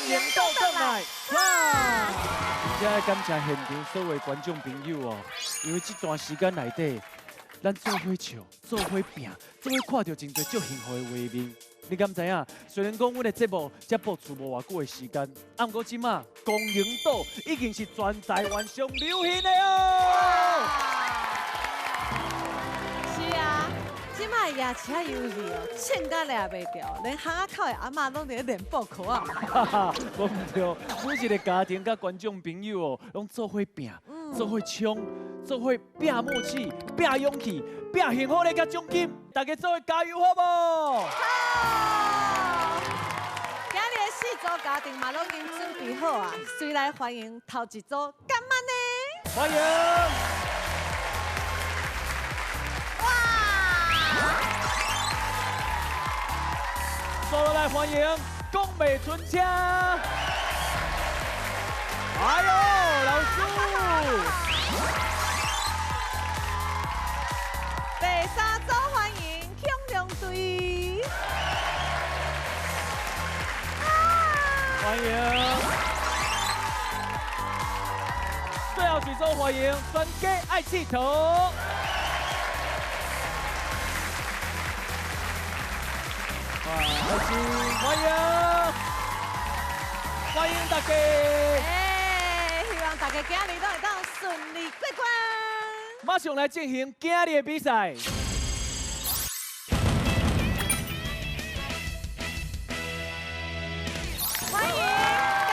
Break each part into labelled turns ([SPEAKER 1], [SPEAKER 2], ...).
[SPEAKER 1] 迎到转来，哇！而且要感谢现场所有观众朋友哦，因为这段时间内底，咱做伙笑，做伙拼，做伙看到真多足幸福的画面。你敢知影？虽然讲阮的节目才播出无偌久的时间，啊，不过即马公营岛已经是全台湾上流行的哦。
[SPEAKER 2] 是啊，即摆牙齿啊优势哦，穿甲掠袂掉，连巷仔口的阿嬷拢伫练步裤啊。
[SPEAKER 1] 哈哈，我唔对，每一个家庭甲观众朋友哦，拢做伙拼，做伙冲，做伙拼默契，拼勇气，拼幸福的甲奖金，大家做伙加油好无？
[SPEAKER 2] 好！今日的四组家庭嘛拢已经准备好啊，随来欢迎头一组干妈呢？
[SPEAKER 1] 欢迎！接落来欢迎江美纯枪。哎呦，老师！
[SPEAKER 2] 第三组欢迎恐龙队。
[SPEAKER 1] 欢迎！最后几组欢迎专家爱气头。开心，欢迎，欢迎大家！
[SPEAKER 2] 哎，希望大家今日都会当顺利过关。
[SPEAKER 1] 马上来进行今日的比赛。
[SPEAKER 2] 欢迎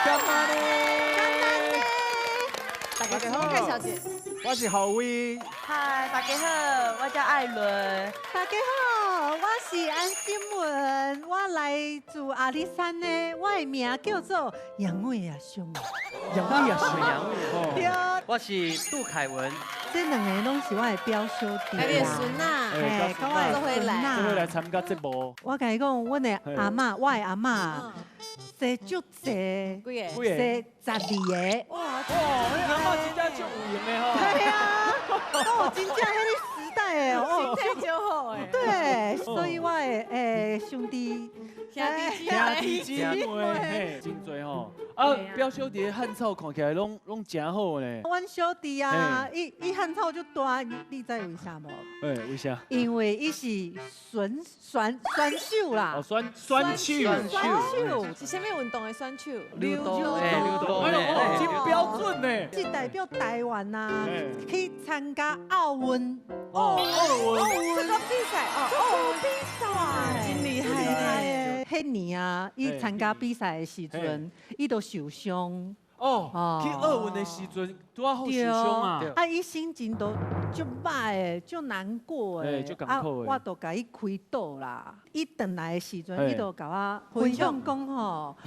[SPEAKER 1] 干妈呢？
[SPEAKER 2] 大家好，介绍姐。
[SPEAKER 3] 我是郝威，
[SPEAKER 4] 嗨，大家好，我叫艾伦。
[SPEAKER 5] 大家好，我是安心文，我来自阿里山的，我的名叫做杨伟啊兄。
[SPEAKER 1] 杨幂也是
[SPEAKER 3] 杨幂
[SPEAKER 5] 对，
[SPEAKER 3] 我是杜凯文，
[SPEAKER 5] 这两个拢是我的表兄弟
[SPEAKER 2] 哎，你的
[SPEAKER 5] 啦。
[SPEAKER 2] 孙呐，
[SPEAKER 5] 嘿，跟我的孙
[SPEAKER 1] 都会来
[SPEAKER 5] 呐。
[SPEAKER 1] 参加节目。
[SPEAKER 5] 我甲你讲，阮的阿嬷，我的阿嬷生足济，
[SPEAKER 2] 几个？
[SPEAKER 1] 几个？
[SPEAKER 5] 生12个。
[SPEAKER 2] 哇，
[SPEAKER 1] 哇，你阿妈真正足有型的吼。
[SPEAKER 5] 对啊，哦，真正迄个时代的哦。
[SPEAKER 2] 身体就好诶。
[SPEAKER 5] 对，所以我的兄弟。
[SPEAKER 2] 兄弟
[SPEAKER 1] 兄弟姊妹，嘿，真多吼。啊，表兄弟的汉草看起来拢真好呢。
[SPEAKER 5] 阮小弟啊，伊汉草就大，你知为啥无？
[SPEAKER 1] 哎，为啥？
[SPEAKER 5] 因为伊是选手啦
[SPEAKER 1] 哦，，选手。
[SPEAKER 5] 选手，
[SPEAKER 2] 是啥物运动的选手？
[SPEAKER 3] 溜冬，
[SPEAKER 5] 哎
[SPEAKER 3] 溜冬，
[SPEAKER 1] 哎呦，哦，真标准呢。
[SPEAKER 5] 是代表台湾呐
[SPEAKER 1] 嘿，
[SPEAKER 5] 去参加奥运。
[SPEAKER 1] 哦，
[SPEAKER 2] 这个比赛哦，
[SPEAKER 5] 比赛
[SPEAKER 2] 真厉害
[SPEAKER 5] 厉害
[SPEAKER 2] 呢。
[SPEAKER 5] 的。迄年啊，伊参加比赛的时阵，伊都受伤。
[SPEAKER 1] 哦，去奥运的时阵，拄啊好受伤啊。
[SPEAKER 5] 啊，伊心情都足歹的，足难过的。
[SPEAKER 1] 嘿足艰苦的
[SPEAKER 5] 我都甲伊开导啦。伊转来的时阵，
[SPEAKER 1] 嘿
[SPEAKER 5] 伊都甲我分享讲吼，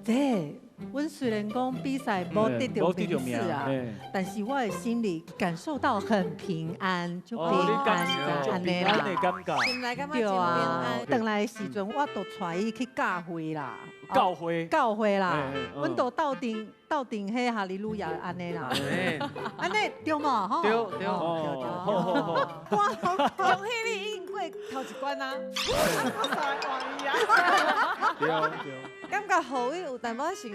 [SPEAKER 5] 这阮虽然讲比赛无得到名次啊，但是我的心里感受到很平安，就平安的安尼
[SPEAKER 1] 平安的
[SPEAKER 5] 啦。
[SPEAKER 1] 感觉。
[SPEAKER 2] 心内感觉
[SPEAKER 5] 对
[SPEAKER 2] 真平
[SPEAKER 5] 啊
[SPEAKER 2] 安，。
[SPEAKER 5] 转来的时阵，我都带伊去教会啦。
[SPEAKER 1] 教会。
[SPEAKER 5] 教会啦
[SPEAKER 1] 嘿嘿，
[SPEAKER 5] 阮都斗阵迄哈利路亚安尼啦，
[SPEAKER 3] 哎，
[SPEAKER 5] 安尼对嘛吼？
[SPEAKER 3] 对
[SPEAKER 5] 对
[SPEAKER 1] 哦，好好好。
[SPEAKER 2] 恭喜你已经过头一关啊！
[SPEAKER 1] 对对。
[SPEAKER 2] 感觉好伊有淡薄像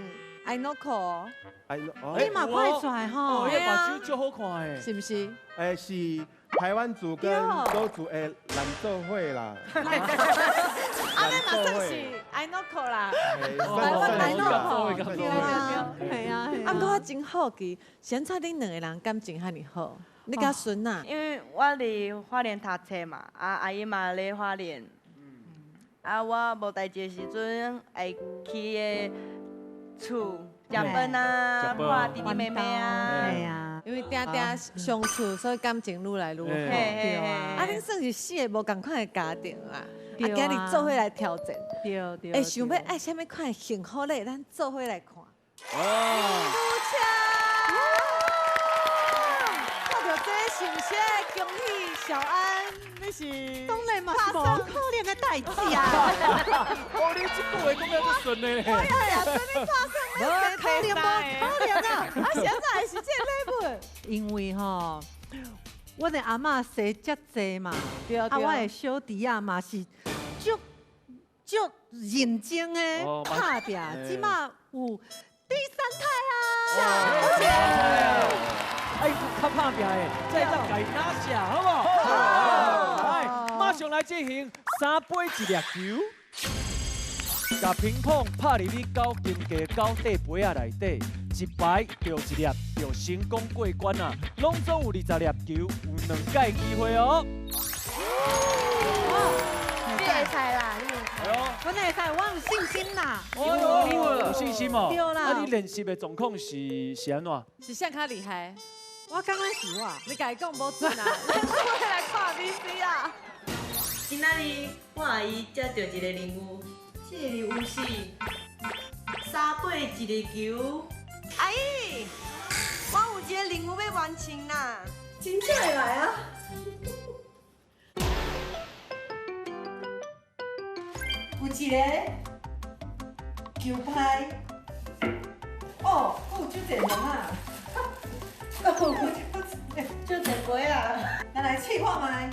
[SPEAKER 2] I know call，
[SPEAKER 3] 哎，
[SPEAKER 5] 你嘛快出来吼
[SPEAKER 1] 哦，，迄目睭足好看的。
[SPEAKER 2] 是不是？
[SPEAKER 6] 哎，是台湾组跟周组的蓝奏会啦，
[SPEAKER 2] 啊，那嘛算是 I know call 啦。
[SPEAKER 6] 台
[SPEAKER 2] 湾来
[SPEAKER 5] 咯
[SPEAKER 1] 对
[SPEAKER 5] 对啊，系啊，
[SPEAKER 2] 啊，不过我真好奇，现在恁两个人感情遐尼好，你甲孙啊？
[SPEAKER 4] 因为我伫花莲读册嘛，阿姨嘛咧花莲。我无代志的时阵，会去个厝食饭啊，看弟弟妹妹啊。
[SPEAKER 5] 系啊，
[SPEAKER 2] 因为定定相处，所以感情愈来愈好。
[SPEAKER 1] 嘿
[SPEAKER 5] 对
[SPEAKER 2] 啊，
[SPEAKER 5] 啊，
[SPEAKER 2] 恁算是四个无共款的家庭啦。
[SPEAKER 5] 对啊
[SPEAKER 2] 今日做伙来挑战，
[SPEAKER 5] 对对。
[SPEAKER 2] 会想要爱啥物款的幸福咧？咱做伙来看。
[SPEAKER 1] 哦。
[SPEAKER 2] 看到这信息，恭喜小安，你是
[SPEAKER 5] 当然嘛是无可怜的代志啊，
[SPEAKER 1] 哦，你这句话讲得足顺的咧。
[SPEAKER 2] 哎呀，真的发生
[SPEAKER 5] 无可怜无可怜啊。
[SPEAKER 2] 啊，现在是这个 level。
[SPEAKER 5] 因为吼，我的阿嬷生遮济嘛，
[SPEAKER 2] 对
[SPEAKER 5] 啊，我的小弟啊嘛是足就认真的打拼，即马有第3胎啊！
[SPEAKER 1] 哎，较拍拼的，再当家拿下，好不好？来，马上来进行3杯1粒球，把乒乓拍入你高金价高底杯仔内底，一排就1粒，就成功过关啊！拢总有20粒球，有2届机会哦。
[SPEAKER 4] 你会猜啦，你会猜。
[SPEAKER 5] 我会使，我有信心啦。
[SPEAKER 1] 有信心哦。
[SPEAKER 5] 对啦。
[SPEAKER 1] 啊，你练习的状况是安怎？
[SPEAKER 2] 是谁较厉害？
[SPEAKER 5] 我刚刚是我。
[SPEAKER 2] 你家己讲无准啊！咱做伙来看 VC 啊！
[SPEAKER 4] 今仔日我阿姨接到一个任务，这个任务是3杯1粒球。阿姨，我有一个任务要完成啦。真正会来啊！有一个球拍。哦，有就这人啊！哦，就这杯啊！咱来试看卖。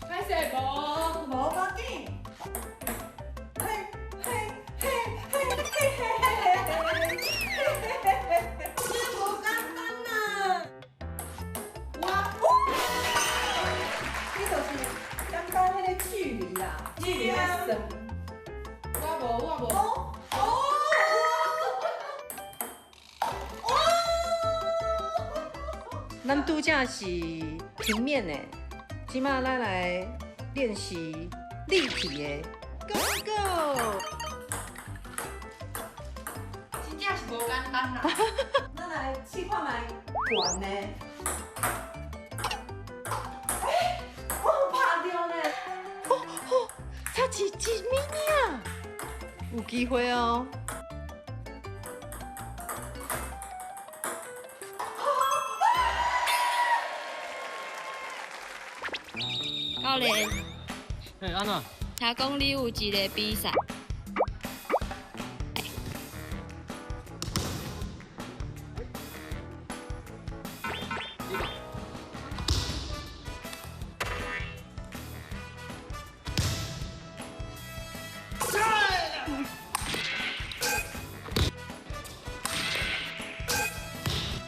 [SPEAKER 2] 歹势无？
[SPEAKER 4] 无要紧。嘿，这无简单呐！你就是简单迄个距离啦，距离的算。我无。
[SPEAKER 5] 咱拄则是平面的，即马咱来练习立体的。Go go！
[SPEAKER 4] 真正是无简单啦。咱来试看卖悬的。我有拍到呢。
[SPEAKER 5] 差一咪咪啊！有机会哦。
[SPEAKER 7] 教练，
[SPEAKER 3] 哎，安怎？
[SPEAKER 7] 听讲你有一个比赛，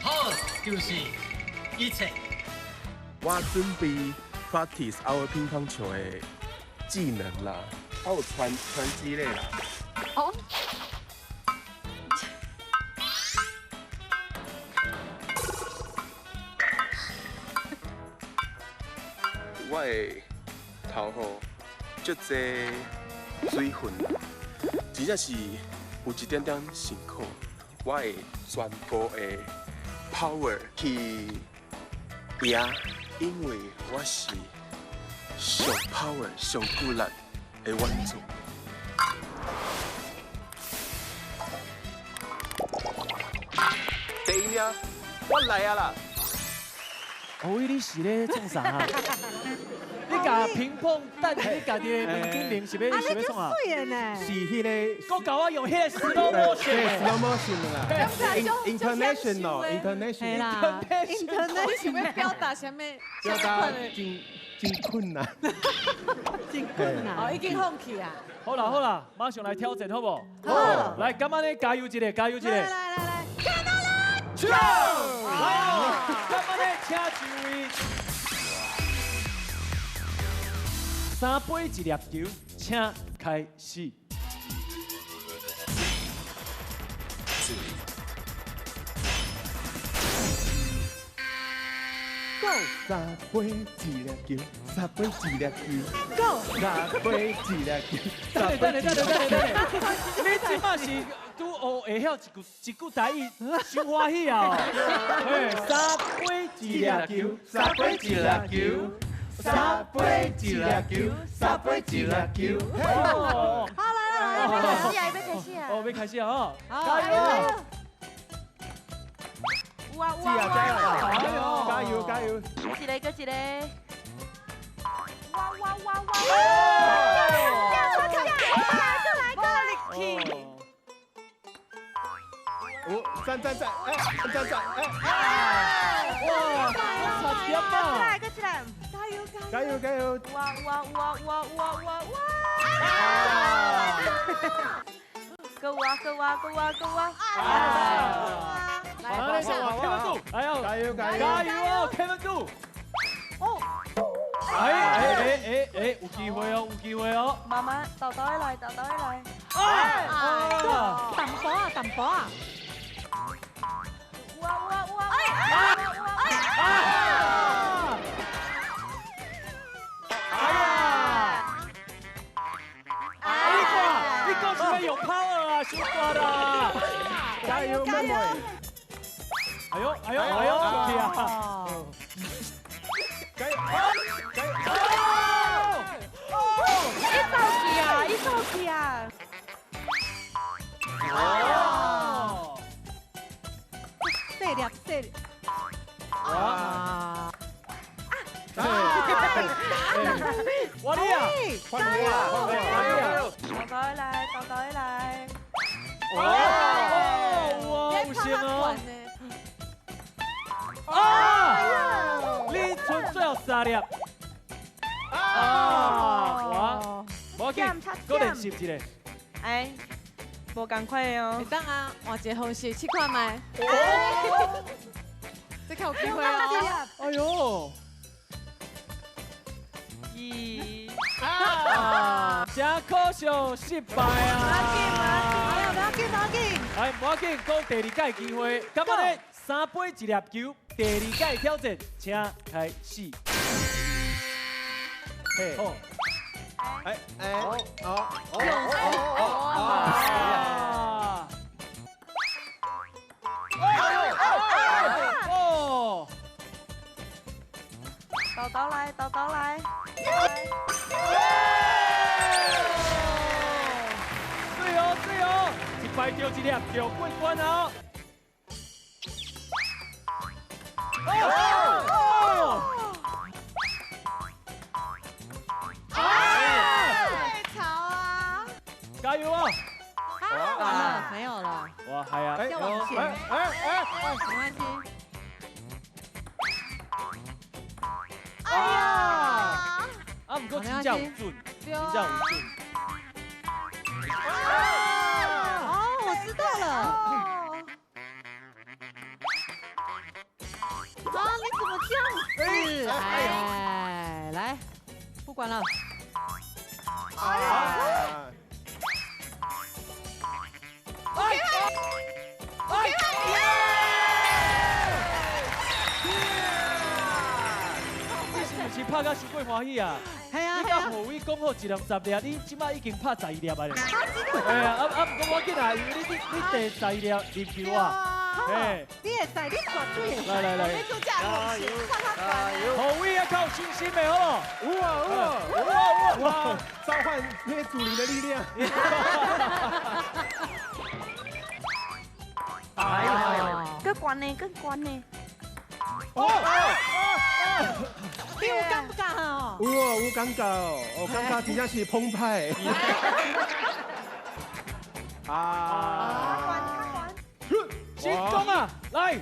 [SPEAKER 3] 好，就是一切。
[SPEAKER 6] 我准备 practice 我乒乓球的技能啦，我有传击类啦。
[SPEAKER 7] 哦，
[SPEAKER 6] 我的头吼，足济水分，真正是有一点点辛苦。我会全部的 power 去赢，因为我是上 power 上骨力的玩主。第一名，我来啊啦！
[SPEAKER 1] 哦，你是咧创啥啊？你甲乒乓等你家己的门顶练是要创啊？
[SPEAKER 5] 水的呢？
[SPEAKER 6] 是迄个。
[SPEAKER 1] 我教我用迄个 slow motion。
[SPEAKER 6] slow motion 啦，international。
[SPEAKER 5] 系啦
[SPEAKER 2] 你想要表达什么？
[SPEAKER 6] 表达真困难。
[SPEAKER 5] 真困难。
[SPEAKER 2] 哦，已经放弃啊！
[SPEAKER 1] 好啦，马上来挑战，好不好？
[SPEAKER 2] 好。
[SPEAKER 1] 来，今晚呢加油一个，加油一个。
[SPEAKER 2] 来，
[SPEAKER 1] 看到了，去！来哦，今晚呢请一位3杯1粒球，请开始。
[SPEAKER 6] 3杯1粒球，3杯1粒球
[SPEAKER 5] Go！
[SPEAKER 6] 3杯1粒球。
[SPEAKER 1] 等下，你即摆是拄学会晓一句台语，伤欢喜啊！嘿，3杯1粒球，3杯1粒球，3杯1粒球，3杯1粒球。哦，
[SPEAKER 2] 好来，要开始啊！
[SPEAKER 1] 哦，要开始啊！
[SPEAKER 2] 加油！哇！
[SPEAKER 6] 加油！
[SPEAKER 4] 一个，搁一个。哇！
[SPEAKER 6] 站！站！
[SPEAKER 1] 哇！差点啊！
[SPEAKER 4] 搁起来！
[SPEAKER 2] 加油！
[SPEAKER 8] 加油加油！
[SPEAKER 4] 哇！个哇！
[SPEAKER 1] 好，那小王 Kevin 杜，哎呦，
[SPEAKER 8] 加油加油！
[SPEAKER 1] 加油哦 ，Kevin 杜。哦。哎，有機會哦，有機會哦。
[SPEAKER 4] 妈妈，豆豆來。
[SPEAKER 5] 淡薄啊！
[SPEAKER 4] 哇！
[SPEAKER 1] 你講是咪用 power 啊，小瓜的？
[SPEAKER 8] 加油妹妹！
[SPEAKER 1] 哎呦，出去啊！
[SPEAKER 8] 加油！
[SPEAKER 4] 一手氣啊！
[SPEAKER 1] 哦！
[SPEAKER 5] 細粒。啊！
[SPEAKER 1] 我哋啊！
[SPEAKER 8] 換我！
[SPEAKER 4] 豆豆來。
[SPEAKER 1] 哇，好險哦！你存最後3粒。哇！我見嗰練習一個。
[SPEAKER 4] 哎，無共款哦
[SPEAKER 2] 會。當啊，換一個方式試看覓。這個有機會哦。
[SPEAKER 1] 哎呦！真可惜失敗啊！
[SPEAKER 5] 不要緊。
[SPEAKER 1] 哎，無要緊，講第2屆機會，咁我哋3杯1粒球，第2屆挑戰，請開始。好。哦！
[SPEAKER 4] 豆豆來。
[SPEAKER 1] 水哦！一擺掉1粒就冠軍哦！
[SPEAKER 2] 吵啊！
[SPEAKER 1] 加油啊！
[SPEAKER 5] 完了，沒有了。
[SPEAKER 1] 哇，係啊！
[SPEAKER 5] 要往前。沒關係。
[SPEAKER 2] 哎呀！
[SPEAKER 1] 唔過真正有準，真正有準。
[SPEAKER 5] 哦，我知道了。你怎么这样子？哎，来，不管了。
[SPEAKER 1] 你是拍到伤過歡喜啊！你甲何偉講好1粒10粒，你即擺已經拍11粒啊！哎呀，唔過我緊啊，因為你第11粒入球啊！哎，
[SPEAKER 5] 你也在，你抓住也在。
[SPEAKER 1] 來，
[SPEAKER 2] 你做這樣方式，看他管。
[SPEAKER 1] 何偉要靠信心的哦！
[SPEAKER 8] 哇！召喚那些祖靈的力量。
[SPEAKER 4] 更關呢。
[SPEAKER 5] 你有尷不尷哦？
[SPEAKER 8] 有尷尬哦，尷尬真正是澎湃。
[SPEAKER 1] 成功啊！來，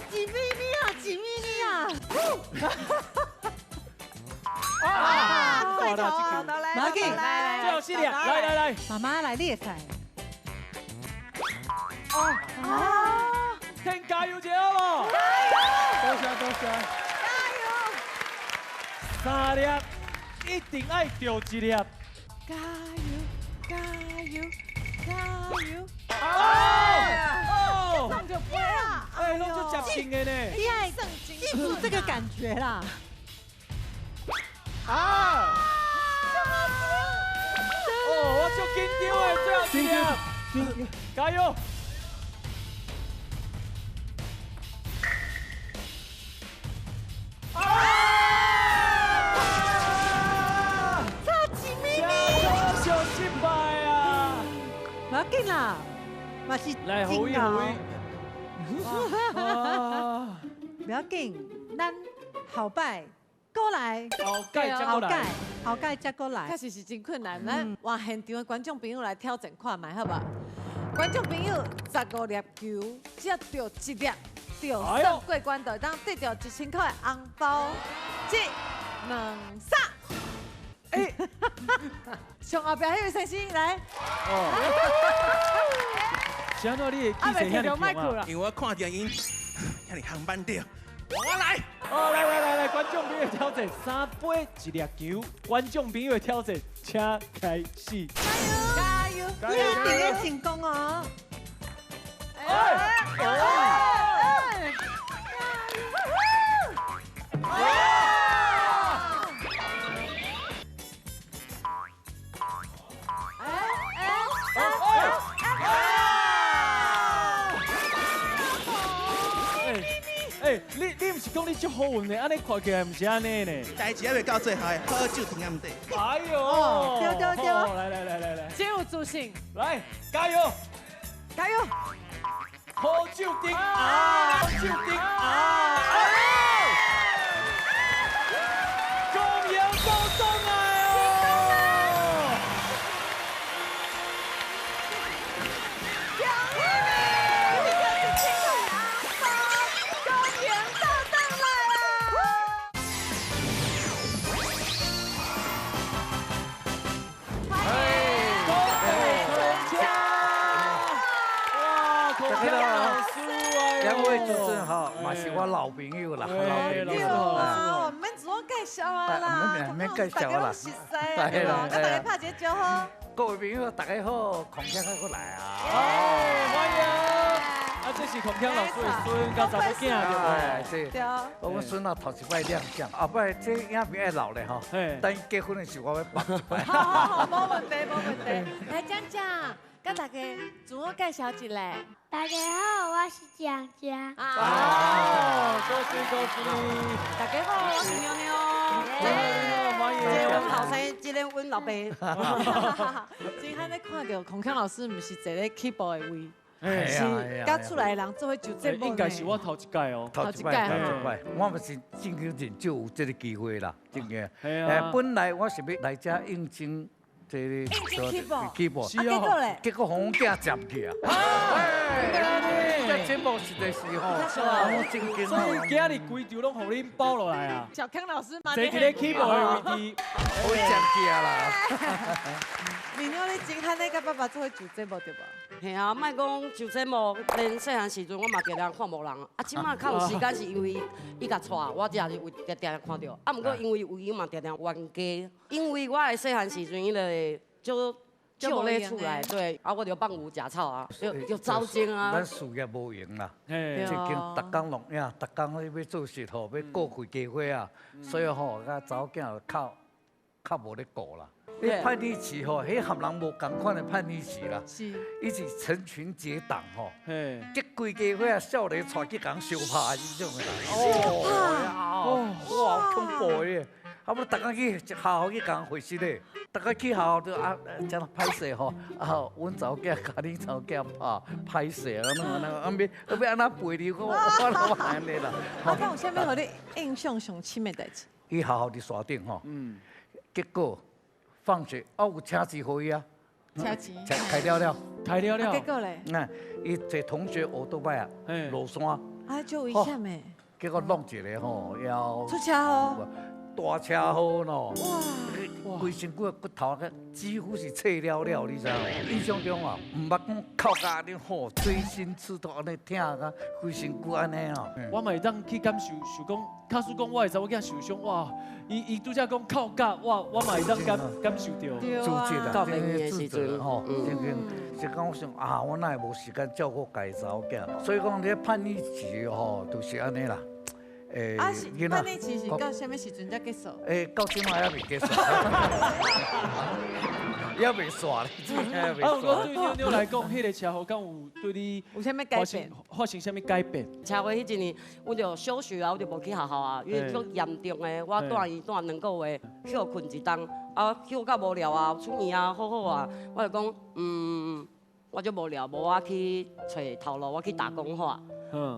[SPEAKER 5] 幾咪咪啊！
[SPEAKER 2] 快頭，
[SPEAKER 5] 馬健，
[SPEAKER 1] 最後4粒，來，
[SPEAKER 5] 媽媽來列賽。
[SPEAKER 1] 聽加油者好無？
[SPEAKER 8] 多謝。
[SPEAKER 1] 加油！3粒，一定愛掉1粒。
[SPEAKER 2] 加油！
[SPEAKER 1] 弄就飛啊！哎，弄就夾輕的呢。
[SPEAKER 5] 你愛記住這個感覺啦。
[SPEAKER 1] 我就緊張哎，最後1粒，加油！失敗啊！
[SPEAKER 5] 唔要緊啦，嘛是
[SPEAKER 1] 來，何偉，
[SPEAKER 5] 不要緊，咱後擺過來，後蓋再過來。
[SPEAKER 2] 確實是真困難，咱換現場的觀眾朋友來挑戰看覓，好不好？觀眾朋友15粒球，只要掉1粒，到胜过关的，当得到1000块的红包，1、2、3。哎，上后边迄位先生来。
[SPEAKER 1] 是安怎你的气势遐尼强啊？
[SPEAKER 8] 因为我看到因遐尼航班掉，我来。
[SPEAKER 1] 哦，来，观众朋友挑战3杯1粒球，观众朋友的挑战，请开始。
[SPEAKER 2] 加油！
[SPEAKER 5] 你一定会成功哦！
[SPEAKER 1] 你唔是讲你足好运的，安尼看起来唔是安尼呢？
[SPEAKER 8] 代志还未到最后，喝酒停暗地。
[SPEAKER 1] 哎呦！
[SPEAKER 5] 对，
[SPEAKER 1] 来，
[SPEAKER 2] 真有自信，
[SPEAKER 1] 来，加油！
[SPEAKER 2] 加油！
[SPEAKER 1] 好酒顶啊！好酒顶啊！恭迎高中来哦！
[SPEAKER 9] 两位主持人好，嘛是我老朋友啦，
[SPEAKER 2] 对啊，我们主要介绍啊啦，
[SPEAKER 9] 免介绍啦，
[SPEAKER 2] 熟悉啦，跟大家拍一个招呼。
[SPEAKER 9] 各位朋友，大家好，孔锵快过来啊！
[SPEAKER 1] 欢迎！啊，这是孔锵老师的孙，甲查某囝对
[SPEAKER 9] 对。我们孙啊头一摆亮相，后摆这影片爱老咧吼，等伊结婚的时候我要放出来。
[SPEAKER 2] 好，没问题。来讲讲，跟大家自我介绍一下。
[SPEAKER 7] 大家好，我是江江。
[SPEAKER 1] 恭喜！
[SPEAKER 2] 大家好，我是妞妞。
[SPEAKER 1] 欢迎！
[SPEAKER 2] 这阮后生，这个阮老爸。今仔日看到孔锵老师，唔是坐咧 keyboard 的位，是甲出来的人做伙就节目。
[SPEAKER 1] 应该是我头一届哦。
[SPEAKER 9] 头一摆，我们是正经人就有这个机会啦，正经。本来我是要来遮应征。这keyboard，结果红囝接去啊！这节目实在是吼，我正经。
[SPEAKER 1] 所以今日规场拢互恁包落来啊！
[SPEAKER 2] 小康老师嘛，
[SPEAKER 1] 坐喺 keyboard 的位置，
[SPEAKER 9] 我接去啊啦！
[SPEAKER 2] 明妞，你真汉咧，甲爸爸做伙做节目对无？
[SPEAKER 10] 嘿啊，莫讲就节目，连细汉时阵我嘛常常看无人，啊，即摆较有时间是因为伊甲带，我才是有常常看到。啊，毋过因为有伊嘛常常冤家，因为我的细汉时阵伊就咧厝内，对，啊，我就放牛食草啊，就走精啊。
[SPEAKER 9] 咱事业无闲啦，最近逐工录影，逐工要做事吼，要顾开家伙啊，所以吼，甲查某囝较无咧顾啦。迄叛逆期吼，迄和人无共款的叛逆期啦，
[SPEAKER 2] 是，
[SPEAKER 9] 伊是成群结党吼，结规家伙啊，少年带去共相拍迄种的啦。哇，恐怖的！啊，要大家去学校去共会习咧，大家去学校就啊，这样歹势吼，啊，阮查某囝甲恁查某囝拍歹势，要安那陪你，我老安尼啦。
[SPEAKER 2] 啊，有啥物互你印象上深的代志？
[SPEAKER 9] 伊学校伫山顶吼，结果放学有车钱互伊啊，
[SPEAKER 2] 车钱
[SPEAKER 9] 开了，
[SPEAKER 2] 结果咧，
[SPEAKER 9] 伊坐同学学倒摆啊，落山，
[SPEAKER 2] 啊，就危险的，
[SPEAKER 9] 结果弄一个吼，要
[SPEAKER 2] 出车祸。
[SPEAKER 9] 大车祸喏，哇！规身躯的骨头个几乎是碎了了，你知道吗？印象中啊，唔捌讲靠家哩吼，锥心刺痛安尼疼甲规身躯安尼哦。
[SPEAKER 1] 我嘛会当去感受讲，假使讲我的查某囝受伤，哇！伊拄则讲靠甲，我嘛会当感受到。
[SPEAKER 9] 自责啦，
[SPEAKER 10] 到病院的时阵
[SPEAKER 9] 吼，是讲我想啊，我哪会无时间照顾家己查某囝？所以讲你叛逆期吼，就是安尼啦。
[SPEAKER 2] 啊是，叛逆期是到什么时阵才结束？
[SPEAKER 9] 到今仔还未结束，还未煞咧。
[SPEAKER 1] 啊，我对妞妞来讲，迄个车祸敢有对你
[SPEAKER 2] 有啥物改变？
[SPEAKER 1] 发生啥物改变？
[SPEAKER 10] 车祸迄一年，我就休学啊，我就无去学校啊，因为足严重的，我带伊带2个月，休困一冬，啊休到无聊啊，厝边啊好好啊，我就讲我就无聊，无我去找头路，我去打工化。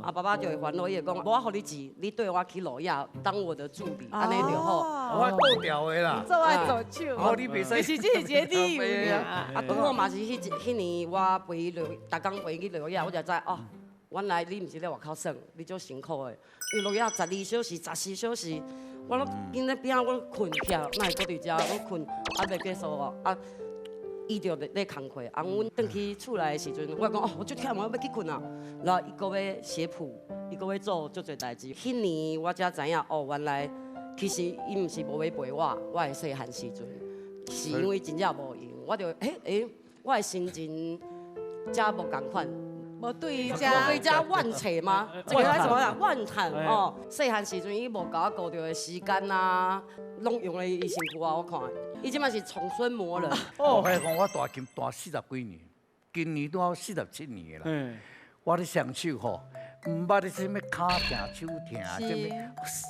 [SPEAKER 10] 啊，爸爸就会烦恼，伊会讲，无我互你钱，你对我去路亚当我的助理，安尼就好。
[SPEAKER 9] 我顾掉的啦，
[SPEAKER 2] 做爱做手。
[SPEAKER 9] 哦，你袂使。
[SPEAKER 2] 是这是一个理由
[SPEAKER 10] 啊。啊，拄好嘛是迄年我陪伊逐工陪伊去路亚，我就知哦，原来你毋是咧外口耍，你足辛苦的。因为落夜12小时、14小时，我拢今日边我困起，哪会搁伫遮？我困还袂结束哦。啊，伊就咧工课。啊，阮转去厝内的时阵，我讲哦，我足忝，我要去困啊。然后伊搁要写谱，伊搁要做足侪代志。迄年我才知影哦，原来其实伊毋是无要陪我，我的细汉时阵，是因为真正无用，我就我的心情才无共款。
[SPEAKER 2] 无对伊遮，
[SPEAKER 10] 对遮万切吗？这个怎么讲？万叹哦！细汉时阵伊无甲我顾着的时间啊，拢用咧伊身躯啊，我看。伊即摆是重孙魔人。
[SPEAKER 9] 哦，我讲我大金大40几年，今年都要47年啦。我咧双手吼，唔捌咧什么骹疼、手疼，什么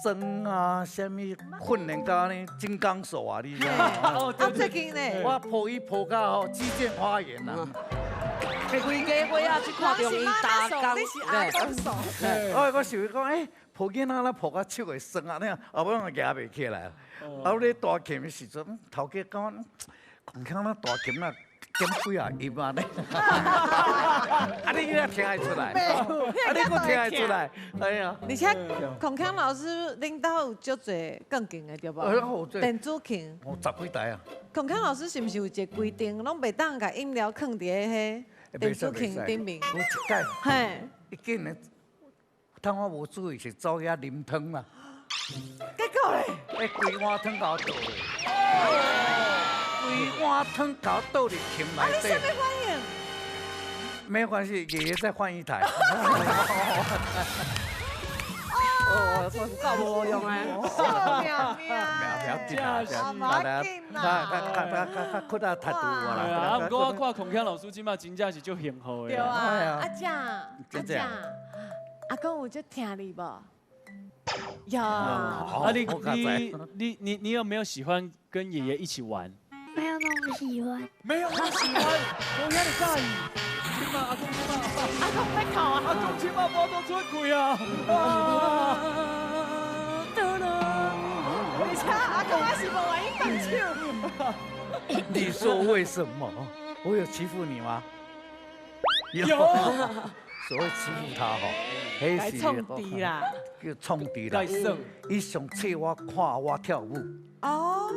[SPEAKER 9] 酸啊，什么训练到呢金刚手啊，你知道吗？
[SPEAKER 2] 哦，最近呢，
[SPEAKER 9] 我抱伊抱到吼肌腱发炎啦。
[SPEAKER 10] 规家伙啊，去看中医打工，
[SPEAKER 2] 你是阿公手。
[SPEAKER 9] 我想讲，抱囡仔啦，抱到手会酸啊，呢后尾我夹袂起来。啊，咧大琴的时阵，头家讲，讲腔咱大琴啊，减几啊音啊呢？啊，你也听得出来？啊，你佫听得出来？哎呀！
[SPEAKER 2] 而且孔锵老师领导有足侪更劲的，对无？电子琴。
[SPEAKER 9] 我10几台啊。
[SPEAKER 2] 孔锵老师是毋是有一个规定，拢袂当甲饮料放伫迄？ 电子琴顶面，
[SPEAKER 9] 我一届，嘿，伊竟然，趁我无注意是走遐啉汤啦。
[SPEAKER 2] 结果咧，
[SPEAKER 9] 规碗汤甲我倒咧，规碗汤甲我倒入琴内底。
[SPEAKER 2] 啊，你啥物反应？
[SPEAKER 9] 没关系，爷爷再换一台。
[SPEAKER 10] 哦，真够无用诶！
[SPEAKER 2] 妙妙，
[SPEAKER 9] 真较困啊，太多啦。
[SPEAKER 1] 啊，不过我看孔锵老师今麦真正是足幸福的。
[SPEAKER 2] 对啊，阿正，阿公有足听你无？有。
[SPEAKER 1] 啊，你有没有喜欢跟爷爷一起玩？
[SPEAKER 7] 没有那么喜欢。
[SPEAKER 1] 没有那么喜欢，我遐你介意。今麦阿公在哭啊！阿公今麦无都出气啊！
[SPEAKER 2] 而且阿公还是无愿意放手。
[SPEAKER 9] 你说为什么？我有欺负你吗？
[SPEAKER 1] 有。
[SPEAKER 9] 所谓欺负他吼，
[SPEAKER 2] 该冲敌啦，
[SPEAKER 9] 叫冲敌啦。伊上册我看我跳舞。哦。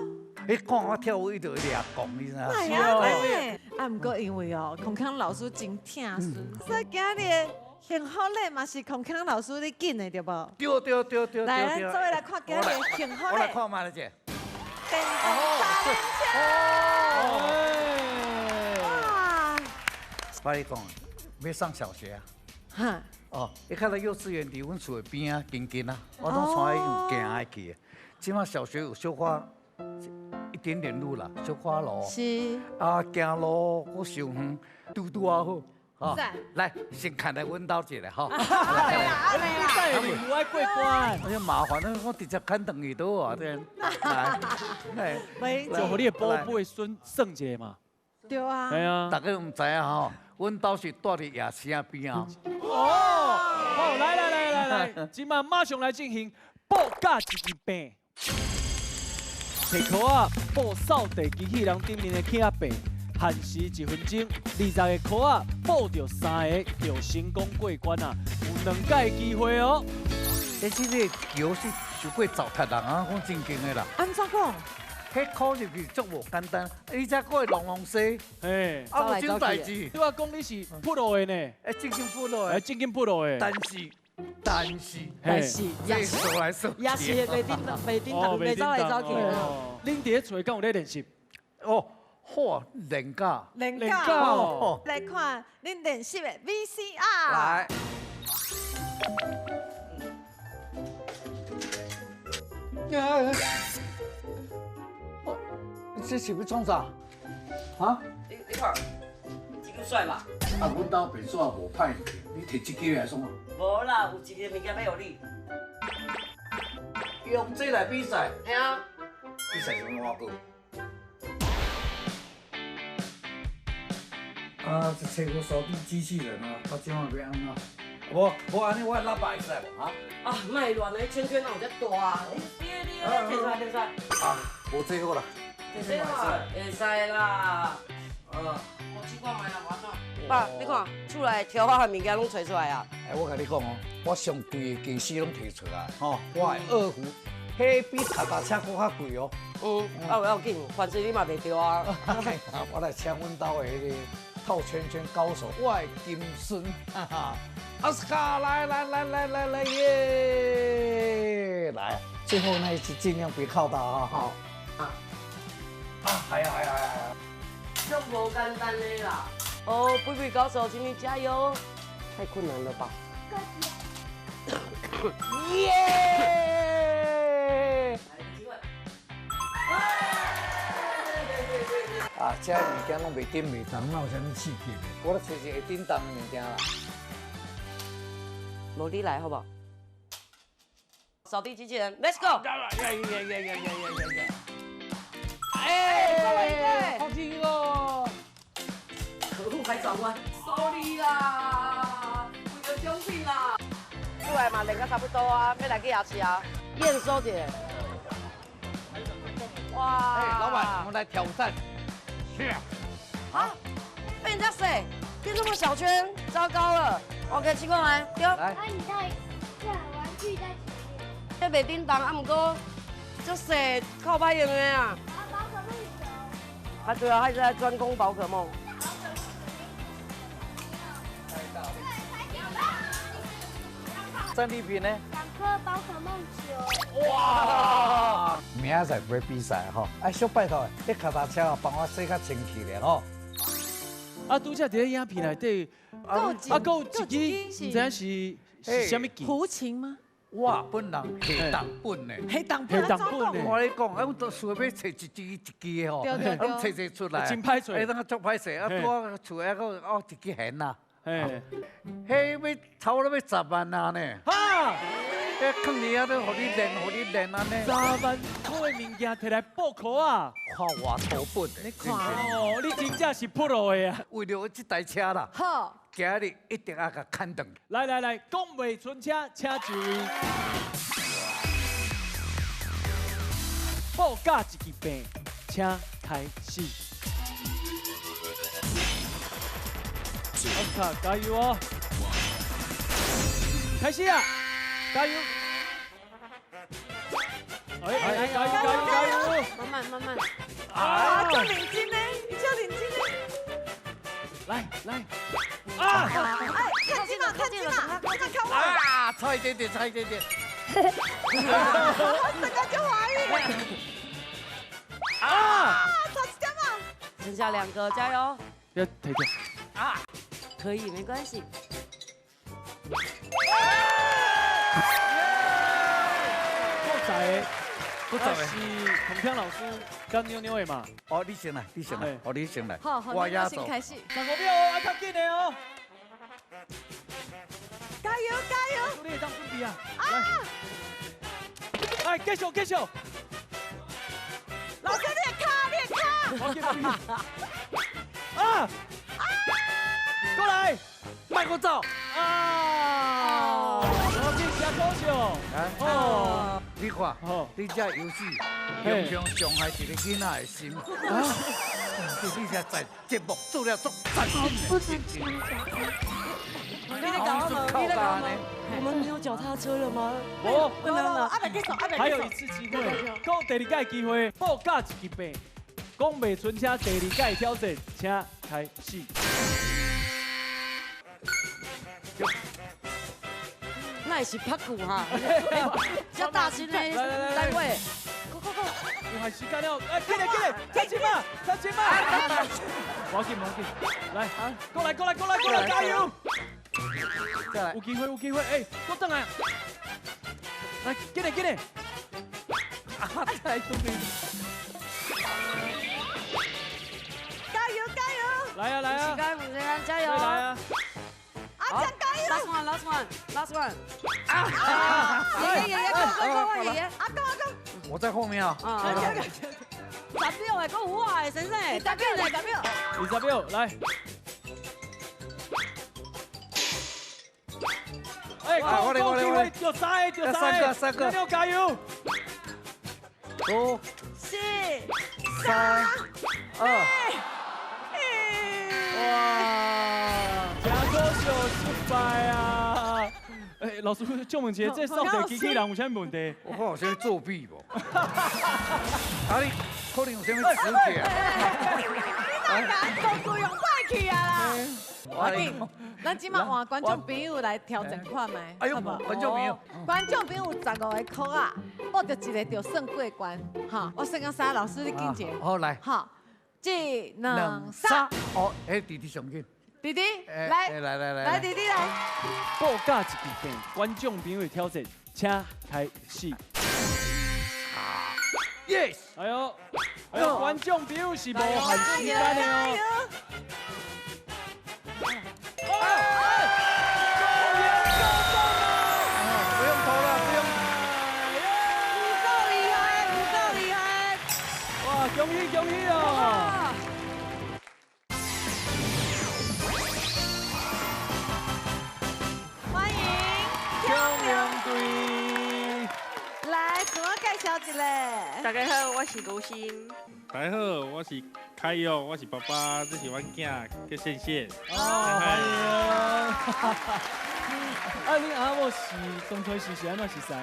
[SPEAKER 9] 伊看我跳舞，伊就掠讲，你知道吗？
[SPEAKER 2] 是哦。啊，不过因为哦，孔锵老师真疼孙，所以今日幸福礼嘛是孔锵老师你紧的，对不？
[SPEAKER 9] 对。
[SPEAKER 2] 来，咱做伙来看今日幸福礼。
[SPEAKER 9] 我来看嘛，姐。
[SPEAKER 2] 电动三轮车。哇！
[SPEAKER 9] 我跟你讲，要上小学啊。哈。哦，一看到幼稚园离阮厝的边啊，近啊，我拢带伊用行下去的。即马小学有小可一点点路啦，小可路。
[SPEAKER 2] 是。
[SPEAKER 9] 啊，行路我想远，拄啊好。好，来先看来阮兜一下哈。
[SPEAKER 2] 对啦，
[SPEAKER 1] 你带礼物爱过关。
[SPEAKER 9] 哎呀麻烦了，我直接砍断去倒啊！对。
[SPEAKER 2] 来，
[SPEAKER 1] 就互你的宝贝孙算一下嘛。
[SPEAKER 2] 对啊。
[SPEAKER 1] 系啊。
[SPEAKER 9] 大家唔知啊吼，阮兜是住伫夜市边啊。
[SPEAKER 1] 哦，好，来，今晚马上来进行报价一支饼。摕箍仔报扫地机器人顶面的刻饼。限时1分钟，20个箍仔报到3个就成功过关啊！有2届机会哦。
[SPEAKER 9] 这个游戏太过糟蹋人啊，讲正经的啦。
[SPEAKER 2] 安怎讲？
[SPEAKER 9] 迄考入去足无简单，你才过会弄西，
[SPEAKER 1] 嘿，
[SPEAKER 9] 啊有种代志。
[SPEAKER 1] 你话讲你是扑落的呢？
[SPEAKER 9] 正经扑落的，
[SPEAKER 1] 正经扑落的。
[SPEAKER 9] 但是，
[SPEAKER 10] 也
[SPEAKER 9] 是说来说去，
[SPEAKER 10] 也是袂走来走去。
[SPEAKER 1] 恁伫咧厝敢有咧练习？
[SPEAKER 9] 哦。嚯，练教，
[SPEAKER 2] 来看恁练习的 VCR。
[SPEAKER 9] 来，这是要创啥？啊？
[SPEAKER 10] 你看，这个帅吧？
[SPEAKER 9] 啊，阮兜白纸无歹，你摕这支来创啊？
[SPEAKER 10] 无啦，有一个物件要互你。
[SPEAKER 9] 用这来比赛？
[SPEAKER 10] 系啊。
[SPEAKER 9] 比赛什么花布？啊，这车库扫地机器人啊，到今晚要安怎？无安尼我拉把会使无哈？
[SPEAKER 10] 啊，卖乱的圈圈哪有遮大？你摕出来，摕出来。
[SPEAKER 9] 啊，无这好啦。
[SPEAKER 10] 摕出来，会使啦。我试看卖啦，我怎？爸，你看厝内挑好的物件拢找出来啊。
[SPEAKER 9] 哎，我跟你讲哦，我上贵的技师拢提出来，吼，我的二胡，迄比踏踏车搁较贵哦。
[SPEAKER 10] 啊，不要紧，反正你嘛袂着啊。
[SPEAKER 9] 我来请阮兜的迄个套圈圈高手，我的金孙，哈哈，奥斯卡，来耶！来，最后那一次尽量别靠到啊，好。系啊，
[SPEAKER 10] 这无简单的啦。哦，贝贝高手，请你加油。太困难了吧？
[SPEAKER 9] 耶！啊，这物件拢袂顶袂动，哪有啥物刺激的？我咧找一个会顶动的物件啦。
[SPEAKER 10] 无你来好不好？扫地机器人 ，Let's go！
[SPEAKER 9] 哎，好听哦！
[SPEAKER 10] 可恶，还转弯 ，sorry 啦，为了奖品啦。出来嘛，练到差不多啊，要来去夜市啊，验收者。哇！
[SPEAKER 9] 哎，老板，我们来挑战。是。
[SPEAKER 10] 啊？被人家谁？变这么小圈，糟糕了。OK， 请过来，丢。
[SPEAKER 9] 来。
[SPEAKER 7] 啊，你带这玩具在前面。
[SPEAKER 10] 这袂叮当，啊，不过这谁靠拍用的啊？
[SPEAKER 7] 宝可梦球。
[SPEAKER 10] 啊，对啊，他一直在专攻宝可梦。
[SPEAKER 9] 战利品呢
[SPEAKER 7] 2颗宝可梦球。
[SPEAKER 9] 哇！明仔载要比赛吼，哎，小拜托，你脚踏车啊，帮我洗较清气咧吼。
[SPEAKER 1] 啊，拄则伫咧影片内底，还有一支，唔知是什么剑？
[SPEAKER 5] 胡琴吗？
[SPEAKER 9] 我本人黑档本呢，
[SPEAKER 5] 黑档本呢？
[SPEAKER 9] 我跟你讲，我都想要找一支的吼，我找出来，
[SPEAKER 1] 真歹找，
[SPEAKER 9] 哎，那个足歹势，啊，我厝下个哦一支弦呐，嘿，迄要差不多要10万啊呢，
[SPEAKER 1] 哈，
[SPEAKER 9] 迄放伫遐都互你练安尼
[SPEAKER 1] ，10万块的物件摕来报考啊，
[SPEAKER 9] 看我土本的，
[SPEAKER 5] 你看
[SPEAKER 1] 哦，你真正是 pro 的啊，
[SPEAKER 9] 为了这台车啦，
[SPEAKER 2] 好，
[SPEAKER 9] 今日一定要甲砍断。
[SPEAKER 1] 来，讲袂存车，请就位。报价一支病，请开始。奥斯卡，加油哦！开始啊！加油！加油！
[SPEAKER 10] 慢慢。
[SPEAKER 2] 啊，叫领巾呢？你叫领巾呢？
[SPEAKER 1] 来！啊！
[SPEAKER 2] 哎，看近了，看我！
[SPEAKER 9] 啊，差一点点。
[SPEAKER 2] 整个就怀孕了。
[SPEAKER 1] 啊！
[SPEAKER 2] 差几点嘛？
[SPEAKER 10] 剩下2个，加油！
[SPEAKER 1] 要提掉。
[SPEAKER 10] 啊，可以，没关系。
[SPEAKER 1] 不在是孔锵老师跟妞妞的嘛？
[SPEAKER 9] 哦，你先来，哦，你先来。
[SPEAKER 2] 好，
[SPEAKER 9] 我压轴。
[SPEAKER 2] 开始。
[SPEAKER 1] 35秒哦，要较紧的哦。
[SPEAKER 2] 加油！
[SPEAKER 1] 你会当准备啊！来，继续。
[SPEAKER 2] 老师，你卡！
[SPEAKER 1] 啊！过来，
[SPEAKER 9] 慢我走。
[SPEAKER 1] 啊！我去加高手。哦，
[SPEAKER 9] 你看，你这游戏常常伤害一个囡仔的心。啊！你这在节目做了足残忍的。
[SPEAKER 10] 你在搞什么？我们没有脚踏车了吗？
[SPEAKER 1] 不能了，还有一次机会，讲第2届机会，报价一支病，讲袂存车第2届挑战，请开始。
[SPEAKER 10] 那也是拍鼓哈，较大声的单位。Go！
[SPEAKER 1] 有还时间了，哎，快点，趁钱嘛！冇紧，来，过来，加油！
[SPEAKER 9] 再来，
[SPEAKER 1] 有机会，哎，都等来，来，紧点，啊，再来准备，
[SPEAKER 2] 加油！
[SPEAKER 1] 来啊！
[SPEAKER 10] 时间，加油！
[SPEAKER 1] 来啊！
[SPEAKER 2] 阿强加油
[SPEAKER 10] ！Last one！爷爷，
[SPEAKER 2] 阿公！
[SPEAKER 9] 我在后面啊。
[SPEAKER 10] 10秒的，够有我的先生，10秒。
[SPEAKER 1] 20秒，来。哎，我有3个，妞加油！5、
[SPEAKER 2] 4、
[SPEAKER 9] 3、2。
[SPEAKER 1] 哇！老师，就问一下，这扫地机器人有啥问题？
[SPEAKER 9] 我看有啥作弊无？啊，你可能有啥指甲？
[SPEAKER 2] 你哪个用坏去啊啦？我紧，咱即马换观众朋友来调整看麦，
[SPEAKER 9] 哎呦，观众朋友，
[SPEAKER 2] 观众朋友15个块啊，报着一个就算过关，哈，我算到3，老师你紧一下，
[SPEAKER 9] 好来，
[SPEAKER 2] 好，1、2、3，
[SPEAKER 9] 哦，哎，弟弟上紧，
[SPEAKER 2] 弟弟来，弟弟来，
[SPEAKER 1] 报价1支片，观众朋友的挑战，请开始。
[SPEAKER 9] Yes，
[SPEAKER 1] 哎呦，观众朋友是无限时间的哦。恭喜哦！
[SPEAKER 2] 欢迎
[SPEAKER 1] 中央队。
[SPEAKER 2] 来，自我介绍一下。
[SPEAKER 4] 大家好，我是卢鑫。
[SPEAKER 11] 大家好，我是凯佑，我是爸爸，这是阮囝叫宪宪。
[SPEAKER 1] 欢迎。你阿某是当初是安怎熟识的？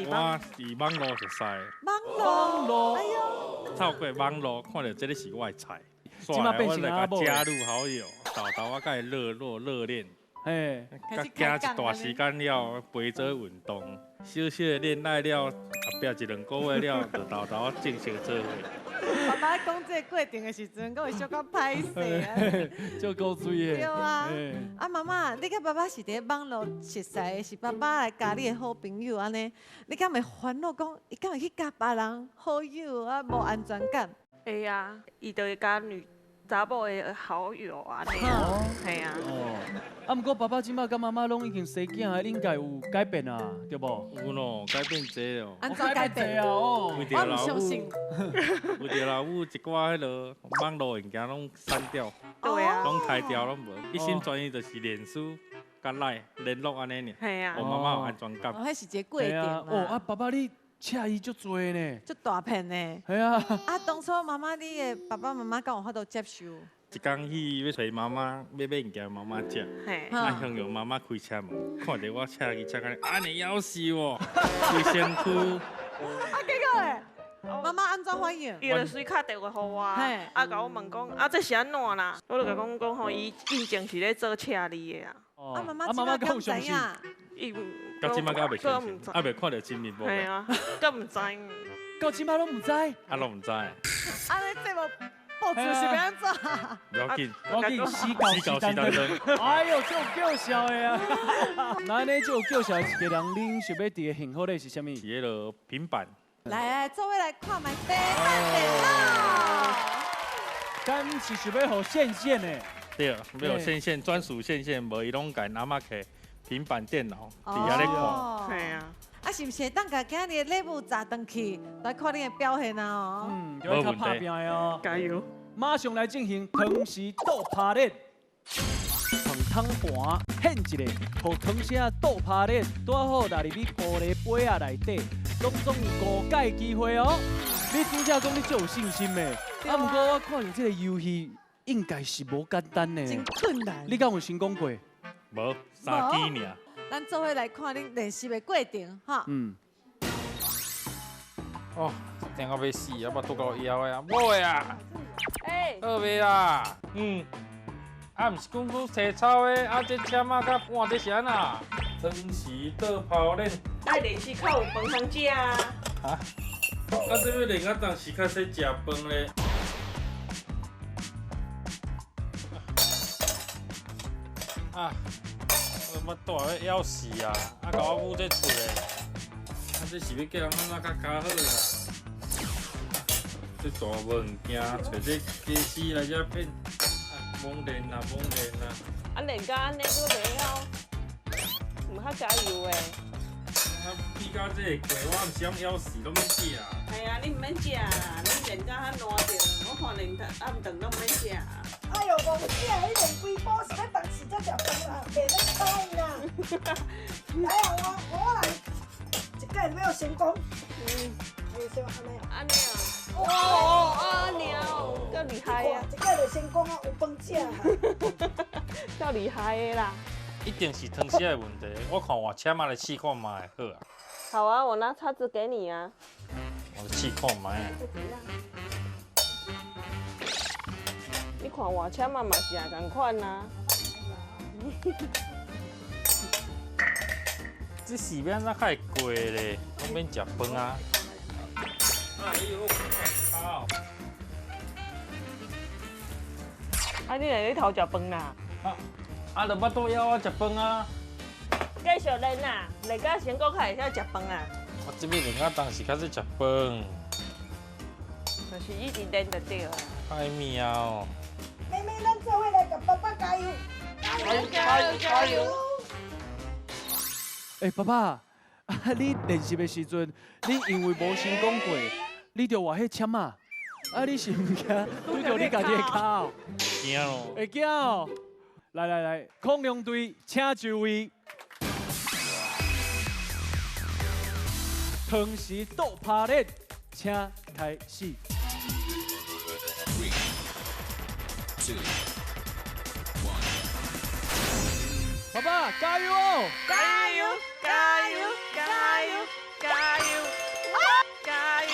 [SPEAKER 11] 我是网络熟识的。
[SPEAKER 1] 网络。哎
[SPEAKER 11] 呦。透过网络看到这个是我的菜，
[SPEAKER 1] 今嘛变成阿某。
[SPEAKER 11] 加入好友，豆我甲伊热恋。嘿，甲行一段时间了，陪做运动，小小的恋爱了，后壁1、2个月了，就豆正式做伙。
[SPEAKER 2] 爸爸讲这个过程的时阵，我会小可歹势啊。
[SPEAKER 1] 就够水的。
[SPEAKER 2] 对啊。啊，妈妈，你甲爸爸是伫网络熟识的，是爸爸来加你的好朋友安尼，你敢会烦恼讲，伊敢会去加别人好友啊，无安全感？
[SPEAKER 4] 会啊，伊就会加查某的好友安尼啊，系啊。
[SPEAKER 1] 啊，不过爸爸即马甲妈妈拢已经生囝啊，应该有改变啊，对无？
[SPEAKER 11] 有咯，改变侪哦。
[SPEAKER 2] 安怎改变啊？
[SPEAKER 1] 哦，
[SPEAKER 11] 为着老母，为着老母一寡迄落网络物件拢删掉，
[SPEAKER 4] 对啊，
[SPEAKER 11] 拢拆掉拢无，一心专意就是脸书、甲赖联络安尼尔。
[SPEAKER 4] 系啊。
[SPEAKER 11] 我妈妈有安全感。
[SPEAKER 2] 哦，迄是一个过程
[SPEAKER 1] 哦，啊，爸爸你车伊足多呢，
[SPEAKER 2] 足大片呢。
[SPEAKER 1] 系啊。
[SPEAKER 2] 啊，当初妈妈你的爸爸妈妈敢有法度接受？
[SPEAKER 11] 一天去要找妈妈，要买物件妈妈食，啊，向着妈妈开车门，看到我车去车干，安尼夭寿哦，规身躯。
[SPEAKER 2] 啊，结果咧，妈妈安怎反应？
[SPEAKER 4] 伊就随敲电话给我，啊，甲我问讲，啊，这是安怎啦？我就甲讲吼，伊印证是咧做车里的啊。
[SPEAKER 2] 啊，妈妈敢知影？
[SPEAKER 4] 伊
[SPEAKER 11] 到即马敢未相信，还未看到真面目。
[SPEAKER 4] 系啊，敢唔知？
[SPEAKER 1] 到即马拢唔知？
[SPEAKER 11] 啊，拢唔知。
[SPEAKER 2] 安尼这无。报纸是要安怎？
[SPEAKER 11] 不要紧，
[SPEAKER 1] 死搞是当真。哎呦，这有叫笑的啊！那呢，这有叫笑的一个人，恁想要伫个幸福的是啥物？
[SPEAKER 11] 是迄个平板。
[SPEAKER 2] 来，做伙来看卖第一电脑。
[SPEAKER 1] 咱是想要互宪宪的。
[SPEAKER 11] 对，要有宪宪专属宪宪，无伊拢家阿妈摕平板电脑伫遐咧看。
[SPEAKER 4] 系啊。
[SPEAKER 2] 啊，是不是当甲今日的礼物砸转去，来看你的表现啊？哦，
[SPEAKER 1] 就要较拍拼的哦，
[SPEAKER 4] 加油！
[SPEAKER 1] 马上来进行汤匙倒拍练。汤盘现一个，互汤匙啊倒拍练，拄好落入去玻璃杯啊内底，拢总有5解机会哦。你真正讲你最有信心的，啊，不过我看到这个游戏应该是无简单的，
[SPEAKER 2] 真困难。
[SPEAKER 1] 你敢有成功过？
[SPEAKER 11] 无，3支尔。
[SPEAKER 2] 咱做伙来看恁练习的过程，哈。
[SPEAKER 11] 哦，电到要死，啊，巴肚够枵的啊，冇的啊。好袂啦。啊，毋是讲讲洗草的，啊，这车马甲碗这是安那？汤匙倒泡练。
[SPEAKER 4] 爱练习较有饭通食啊。
[SPEAKER 11] 啊？啊，这要练啊，当时较使食饭咧。啊！我大要死啊！啊，甲我捂这厝的，啊，这是要叫人安怎较好啦？这大物件，找这家私来遮变，猛练啦，猛练啦！
[SPEAKER 4] 啊，练到安尼都袂晓，唔较加油诶！
[SPEAKER 11] 啊，比较这个过，我毋是讲要死都免食。
[SPEAKER 4] 系啊，你唔免食，你练到遐烂着，我看练暗顿都唔免食。
[SPEAKER 12] 哎呦，我们既然一点规波是要当时就食饭啦，袂得猜啦。来啊，我来，一个没有成功。还有什么安尼啊？
[SPEAKER 4] 安尼啊，够厉害啊！
[SPEAKER 12] 一个就成功啊，有饭食。
[SPEAKER 4] 够厉害的啦！
[SPEAKER 11] 一定是汤匙的问题。我看我切嘛来试看嘛会好啊。
[SPEAKER 4] 好啊，我拿叉子给你啊。
[SPEAKER 11] 我试看嘛。
[SPEAKER 4] 你看我切嘛嘛是啊同款啊。
[SPEAKER 11] 这是要安怎较会过咧？我免食饭啊。
[SPEAKER 4] 啊，你来咧头食饭啦？
[SPEAKER 11] 啊，就巴肚枵我食饭啊。
[SPEAKER 4] 继续练啊，练到成功开会晓食饭啊。
[SPEAKER 11] 我这边练到当时开始食饭。
[SPEAKER 4] 就是一直练就对了。
[SPEAKER 11] 太妙。
[SPEAKER 12] 妹妹，咱做伙来给爸爸加油！
[SPEAKER 4] 加油加油加油！
[SPEAKER 1] 爸爸，啊，你练习的时阵，你因为无成功过，你就话迄签啊？啊，你是唔惊对着你家己的脚？
[SPEAKER 11] 惊咯！
[SPEAKER 1] 会惊哦！来，空中队请就位。汤匙倒拍练，请开始。爸爸，加油哦！
[SPEAKER 4] 加油加油加油加油！加油！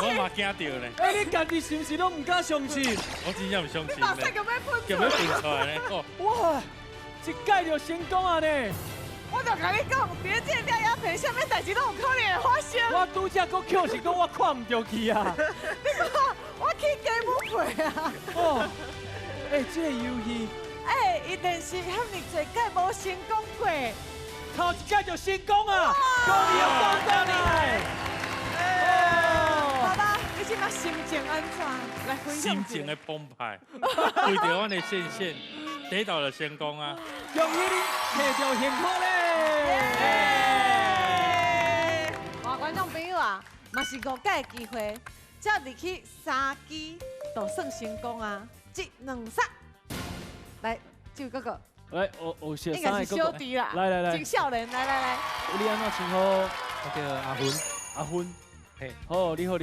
[SPEAKER 11] 我嘛惊到咧。
[SPEAKER 1] 你家己是不是都唔敢相信？
[SPEAKER 11] 我真正唔相信咧。
[SPEAKER 4] 叫
[SPEAKER 11] 要喷出来咧！哦，
[SPEAKER 1] 哇，一届就成功啊呢！
[SPEAKER 2] 我就甲你讲，别这条鸦片，啥物代志都有可能会发生。
[SPEAKER 1] 我拄则搁捡是讲我看唔着去啊！
[SPEAKER 2] 你看，我去加武配啊！
[SPEAKER 1] 哦，这个游戏，
[SPEAKER 2] 一定是遐尼侪届无成功过，
[SPEAKER 1] 头一届就成功啊！恭喜恭喜你！
[SPEAKER 2] 爸爸，你即马心情安怎？来分享
[SPEAKER 11] 心情的澎湃，为着阮的线线得到了成功啊！
[SPEAKER 1] 恭喜你摕到幸福咧！
[SPEAKER 2] 观众朋友啊，嘛是5届的机会，只要入去3支，就算成功啊！这2杀，来，就哥哥，
[SPEAKER 1] 来，我写
[SPEAKER 2] 应该是小弟啦，
[SPEAKER 1] 来，
[SPEAKER 2] 真少年，来，
[SPEAKER 1] 你安怎称呼？
[SPEAKER 8] 我叫阿芬。
[SPEAKER 1] 阿芬，
[SPEAKER 8] 嘿，
[SPEAKER 1] 好，你好。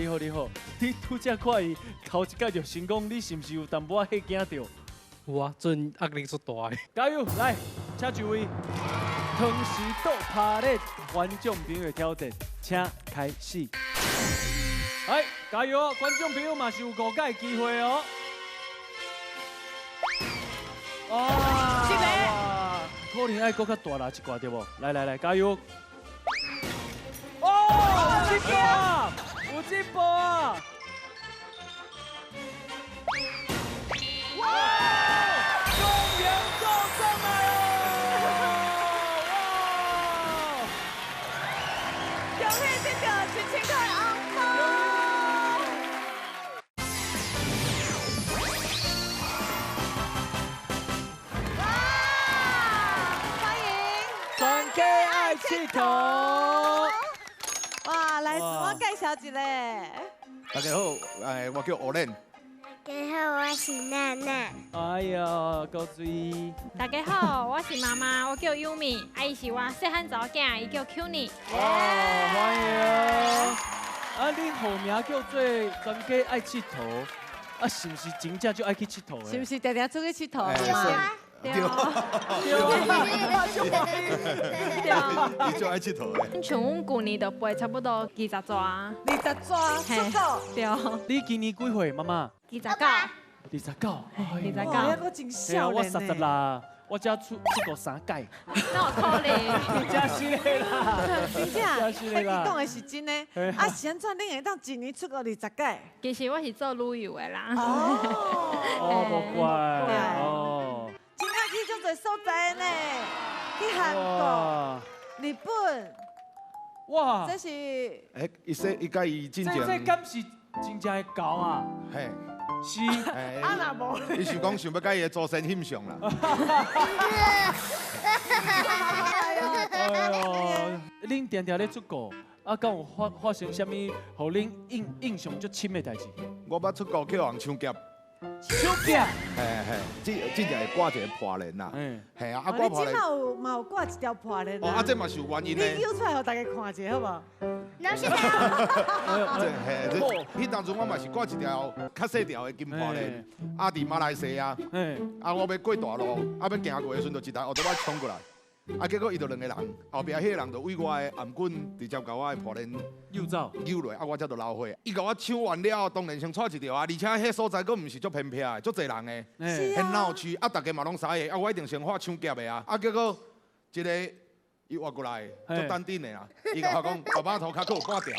[SPEAKER 1] 你拄则看伊头一届就成功，你是不是有淡薄仔吓惊着？
[SPEAKER 8] 有啊，阵压力足大的。
[SPEAKER 1] 加油，来，请就位。汤匙倒拍咧，观众朋友的挑战，请开始。来，加油哦！观众朋友嘛是有5届的机会哦。哇！可能爱搁较大力一挂对不？来，加油！哦，有进步啊！哇！终于做上来哦！哇！
[SPEAKER 2] 恭喜得到1000块红包！哇！欢迎
[SPEAKER 1] 全家爱佚佗。
[SPEAKER 2] 哇，来自我介绍一下。
[SPEAKER 13] 大家好，我叫欧len
[SPEAKER 7] 大家好，我是娜娜。
[SPEAKER 1] 哎呀，高水。
[SPEAKER 14] 大家好，我是妈妈，我叫优米，伊是我细汉查某囝，伊叫 Qni。
[SPEAKER 1] 哦，欢迎。啊，你号名叫做全家爱佚佗，啊，是不是真正就爱去佚佗的？
[SPEAKER 2] 是不是常常出去佚佗嘛？
[SPEAKER 7] 对
[SPEAKER 13] 你就爱佚佗的。
[SPEAKER 14] 像阮旧年就背差不多20抓。
[SPEAKER 2] 20抓，出手。
[SPEAKER 14] 对。
[SPEAKER 1] 你今年几岁，妈妈
[SPEAKER 14] 29。
[SPEAKER 1] 29。
[SPEAKER 2] 哇，那个真少
[SPEAKER 1] 我
[SPEAKER 2] 年
[SPEAKER 1] 30啦，我才出过3届。
[SPEAKER 14] 那有可能。
[SPEAKER 1] 真是的啦，
[SPEAKER 2] 真正，
[SPEAKER 1] 是
[SPEAKER 2] 你讲的是真的。啊，是安怎恁会当一年出过20届？
[SPEAKER 14] 其实我是做旅游的啦。
[SPEAKER 1] 哦，无怪。哦。
[SPEAKER 2] 真正去足侪所在呢，去韩国、日本，
[SPEAKER 1] 哇，
[SPEAKER 2] 这是
[SPEAKER 13] 伊甲伊真正，
[SPEAKER 1] 这敢是真正的狗啊？
[SPEAKER 13] 嘿，
[SPEAKER 1] 是。
[SPEAKER 2] 啊那无，
[SPEAKER 13] 伊是讲想要甲伊的祖先翕相啦。
[SPEAKER 1] 哎呦，恁常常咧出国，啊，敢有发生啥物，互恁印象足深的代志？
[SPEAKER 13] 我捌出国去人抢劫。
[SPEAKER 1] 手柄，
[SPEAKER 13] 真正会挂一个破链啦。嘿啊，挂破
[SPEAKER 2] 你
[SPEAKER 13] 链。
[SPEAKER 2] 嘛有挂一条破链
[SPEAKER 13] 哦，啊，这嘛是有原因的。
[SPEAKER 2] 你揪出来，互大家看者，好无？
[SPEAKER 7] 老师好。
[SPEAKER 13] 迄当阵我嘛是挂一条较细条的金破链，啊，伫马来西亚，啊，我要过大路，啊，要行过的时阵，就一台奥多麦冲过来。啊！结果伊就两个人，后壁迄个人就为我的颔棍直接甲我的破链
[SPEAKER 1] 扭走，
[SPEAKER 13] 扭落，啊！我才就流血。伊甲我抢完了，当然先带一条啊！而且迄所在佫毋是足偏僻的，足侪人的，很闹区啊！大家嘛拢知的，啊！我一定先发抢劫的啊！啊！结果一个伊活过来，足淡定的啦。伊甲我讲，爸爸头壳佫有半条。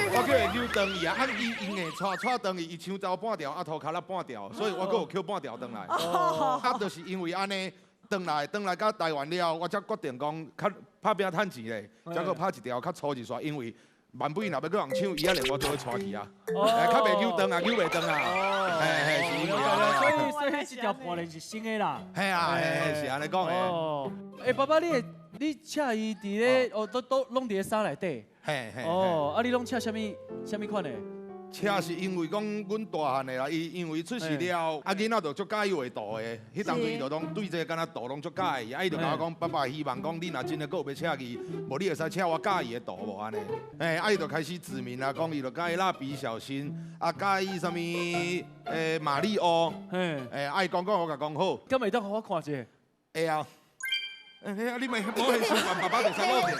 [SPEAKER 13] 我叫伊扭断伊啊！啊！伊用的带断伊抢走半条，啊头壳落半条，所以我佫有捡半条转来。啊，就是因为安尼，转来到台湾了，我才决定讲，较拍拼趁钱咧，才佫拍一条较粗一撮，因为万不若要搁人抢，伊也连我做去带去啊。较袂扭断啊，扭袂断啊。是因为安尼。
[SPEAKER 1] 所以这条破链是新的啦。
[SPEAKER 13] 系啊，是安尼讲的。
[SPEAKER 1] 哦，爸爸，你车伊伫咧，都拢伫咧衫内底。
[SPEAKER 13] 嘿。
[SPEAKER 1] 哦，啊，你拢车什么款的？
[SPEAKER 13] 车是因为讲阮大汉的啦，伊因为出事了，啊囡仔就足介意画图的，迄当阵伊就拢对这敢若图拢足介意，啊伊就甲我讲，爸爸希望讲你若真的搁有要车去，无你会使车我介意的图无安尼，啊伊就开始指明啦，讲伊就介意蜡笔小新，啊介意什么马里奥，啊伊讲我甲讲好，
[SPEAKER 1] 敢会当互我看者？
[SPEAKER 13] 会啊，啊你咪无很习惯，爸爸就使露面。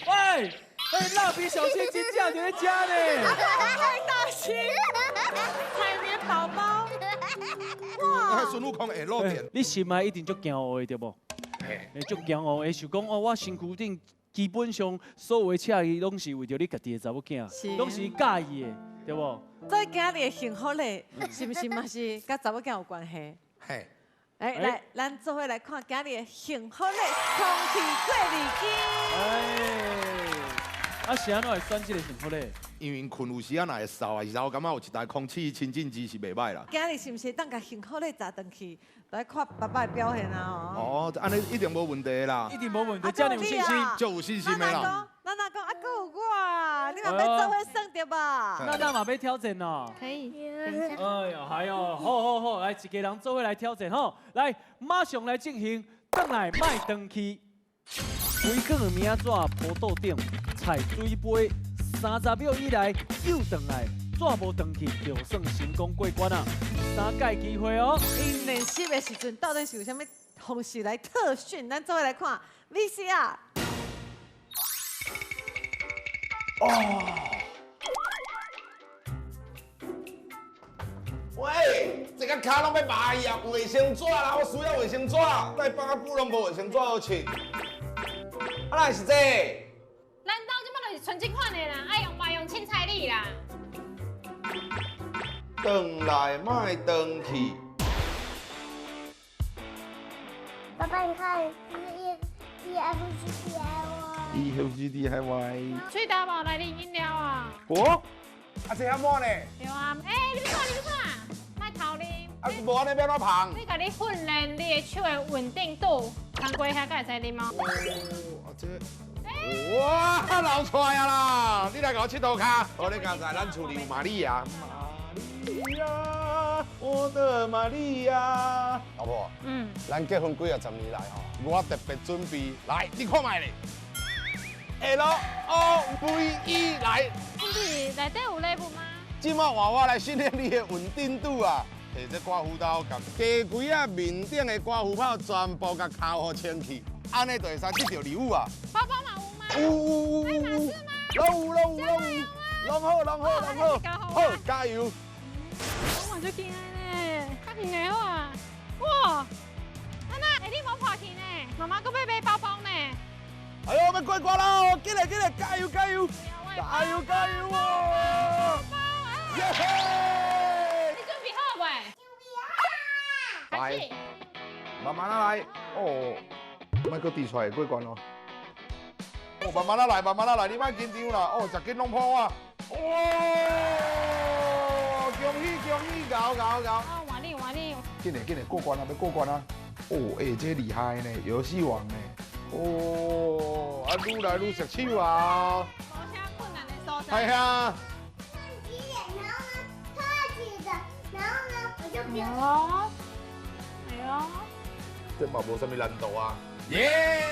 [SPEAKER 1] 喂。蜡笔小新真正就在家呢，
[SPEAKER 2] 太大心，海绵宝宝，
[SPEAKER 13] 哇！孙悟空会露面，
[SPEAKER 1] 你心内一定足骄傲的对无？足骄傲的，想讲哦，我身躯顶基本上所有的车伊拢是为着你家己的查某囝，拢是介意的，对无？
[SPEAKER 2] 所以今日的幸福咧，是不是嘛是甲查某囝有关系？
[SPEAKER 13] 嘿。
[SPEAKER 2] 来，咱做伙来看今日的幸福咧，空气过滤机。
[SPEAKER 1] 啊，是安怎会选这个幸福咧？
[SPEAKER 13] 因为困有时啊，若会扫啊，然后感觉有一台空气清净机是袂歹啦。
[SPEAKER 2] 今日是毋是当甲幸福咧砸转去，来看爸爸的表现啊？
[SPEAKER 13] 哦，安尼一定无问题啦。
[SPEAKER 1] 一定无问题，这样有信心，
[SPEAKER 13] 就有信心的啦。
[SPEAKER 2] 咱若讲啊，搁有我，你嘛要做伙算着吧？
[SPEAKER 1] 那嘛要挑战哦。
[SPEAKER 14] 可以。
[SPEAKER 1] 哎呀，还有，好，来一个人做伙来挑战吼，来，马上来进行，转来卖转去。规个名纸铺桌顶，菜水杯，30秒以内又转来，纸无转去就算成功过关啊！3届机会哦。
[SPEAKER 2] 因练习的时阵，到底是有啥物方式来特训？咱做伙来看 VCR。
[SPEAKER 15] 喂，这个卡拢要麻呀，卫生纸啦，我需要卫生纸，再放啊久拢无卫生纸好穿。啊，哪是这？
[SPEAKER 14] 咱兜即摆就是存这款的啦，爱用麻用凊彩礼啦。
[SPEAKER 15] 转来卖转去。
[SPEAKER 7] 爸爸，你看
[SPEAKER 15] EFGDIY。
[SPEAKER 14] 水大无来啉饮料啊？
[SPEAKER 15] 哦，啊这遐满呢？
[SPEAKER 14] 对啊，你要看，卖头啉。
[SPEAKER 15] 啊，无安尼要怎芳？
[SPEAKER 14] 你甲你训练你的手的稳定度，通过遐才会使啉哦。
[SPEAKER 15] 啊这。哇，老出来啦！你来甲我佚佗卡。哦，你刚才咱厝里有玛利亚。玛利亚，我的玛利亚。老婆，咱结婚几啊10年来吼，我特别准备来，你看卖咧。LOVE 来。
[SPEAKER 14] 不是内底有礼物吗？
[SPEAKER 15] 今麦换我来训练你的稳定度啊！摕这刮胡刀，甲家规啊面顶的刮胡泡全部甲敲好清去，安尼就会使得到礼物啊！
[SPEAKER 14] 包包嘛有吗？
[SPEAKER 15] 有，拢好，好加油！
[SPEAKER 14] 我嘛就惊呢，较平的好啊！哇，啊那下日无破去呢，妈妈搁要买包包呢。
[SPEAKER 15] 哎呦，要过关喽！进来，加油！加油哦！耶嘿！
[SPEAKER 14] 你准备好未？
[SPEAKER 15] 来，慢慢来哦，莫搁滴出来过关哦。哦，慢慢来，你莫紧张啦。哦，10斤拢破啊！哇！恭喜，搞！
[SPEAKER 14] 哦，换你。
[SPEAKER 15] 进来，过关啊！要过关啊！哦，这厉害呢，游戏王呢。哦，愈来愈熟手啊！
[SPEAKER 14] 无啥困难的所在。
[SPEAKER 15] 系啊，
[SPEAKER 14] 哦，哎呦，
[SPEAKER 15] 这嘛无什么难度啊。耶！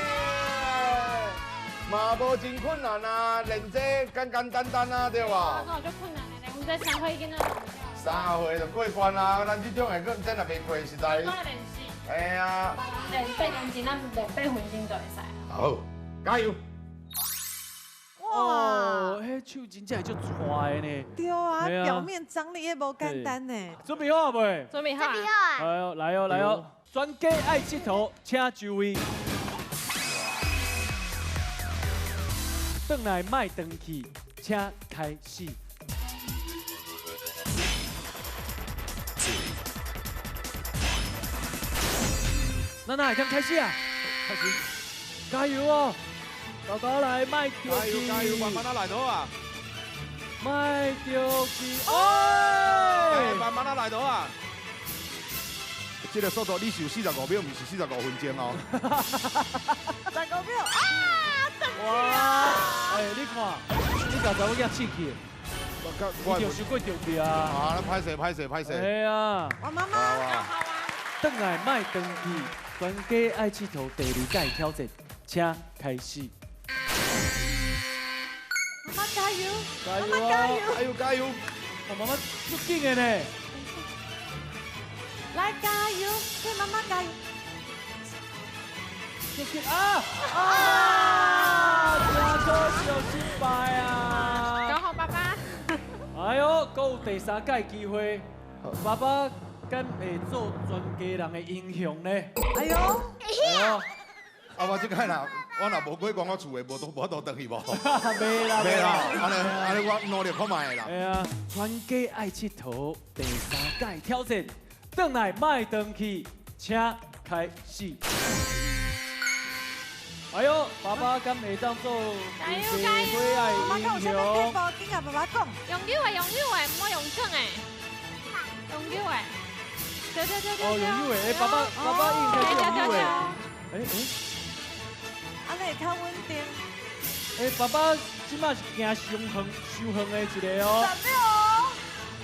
[SPEAKER 15] 嘛无真困难啊，练这简简单单啊，对吧？
[SPEAKER 14] 那我就困难了嘞，我们在3岁已经在弄掉。
[SPEAKER 15] 3岁就过关啊，咱这种的佫真也袂过，实在。
[SPEAKER 14] 练习。
[SPEAKER 15] 哎呀。
[SPEAKER 14] 练8公斤，咱练8分钟就会使。
[SPEAKER 15] 好，加油！
[SPEAKER 1] 哇，迄手真正会足拽的呢。
[SPEAKER 2] 对啊，表面张力也无简单呢。
[SPEAKER 1] 准备好未？
[SPEAKER 14] 准备好。
[SPEAKER 7] 准备好啊！
[SPEAKER 1] 来哦，来哦，来哦！全家爱佚佗，请就位。转来卖转去，请开始。娜娜，刚开始啊！开始，加油哦！豆豆来卖掉
[SPEAKER 15] 加油加油，慢慢来到啊！
[SPEAKER 1] 卖掉去，哎！
[SPEAKER 15] 慢慢来到啊！这个速度你是有45秒，唔是45分钟哦。
[SPEAKER 2] 15秒啊！
[SPEAKER 1] 哇！哎，你看，你刚才我给刺激，你就受过重力啊！
[SPEAKER 15] 啊，歹势歹势歹势！
[SPEAKER 1] 哎呀！
[SPEAKER 2] 我妈妈，
[SPEAKER 1] 转来卖转去，全家爱佚佗第2届挑战，请开始。
[SPEAKER 2] 妈妈加油！
[SPEAKER 1] 加油
[SPEAKER 2] 妈妈加油！
[SPEAKER 15] 加油加油！
[SPEAKER 1] 我妈妈足劲的呢。
[SPEAKER 2] 来加油！对妈妈加油！
[SPEAKER 1] 啊！真可惜，失败啊！
[SPEAKER 14] 恭喜爸爸！
[SPEAKER 1] 哎呦，还有第3届机会，爸爸敢会做全家人的英雄呢？
[SPEAKER 2] 哎呦！
[SPEAKER 1] 哎呦！
[SPEAKER 15] 啊，我即摆啦，我若无过关我厝的，无倒转去无。
[SPEAKER 1] 袂啦，
[SPEAKER 15] 袂啦，安尼我努力看卖啦。
[SPEAKER 1] 哎呀，全家爱佚佗第3届挑战，转来卖转去，请开始。哎呦，爸爸敢会当做全家会爱
[SPEAKER 2] 妈妈讲有
[SPEAKER 1] 英
[SPEAKER 2] 啥物
[SPEAKER 1] 雄？
[SPEAKER 2] 步，紧甲爸爸讲。
[SPEAKER 14] 用溜的，用溜的，唔好用正的。用溜的。对对对对。
[SPEAKER 1] 哦，用溜的，哎，爸爸应该是用溜的。哎哎。
[SPEAKER 2] 安尼会较稳定。
[SPEAKER 1] 哎，爸爸即马是行上横的一个哦。
[SPEAKER 2] 10秒哦。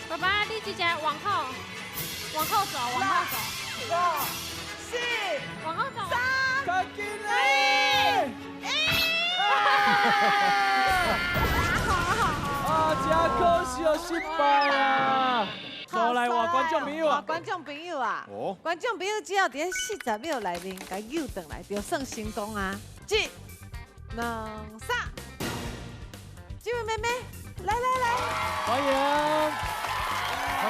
[SPEAKER 14] 爸爸，你直接往后走，往后走。
[SPEAKER 2] 5、4、
[SPEAKER 14] 往后走。
[SPEAKER 2] 3、
[SPEAKER 1] 赶紧嘞！啊，真可惜哦，失败啊！再来话观众朋友啊，
[SPEAKER 2] 观众朋友啊，
[SPEAKER 15] 哦，
[SPEAKER 2] 观众朋友只要伫40秒内面甲诱转来，就算成功啊！1、2、3，这位妹妹，来，
[SPEAKER 1] 欢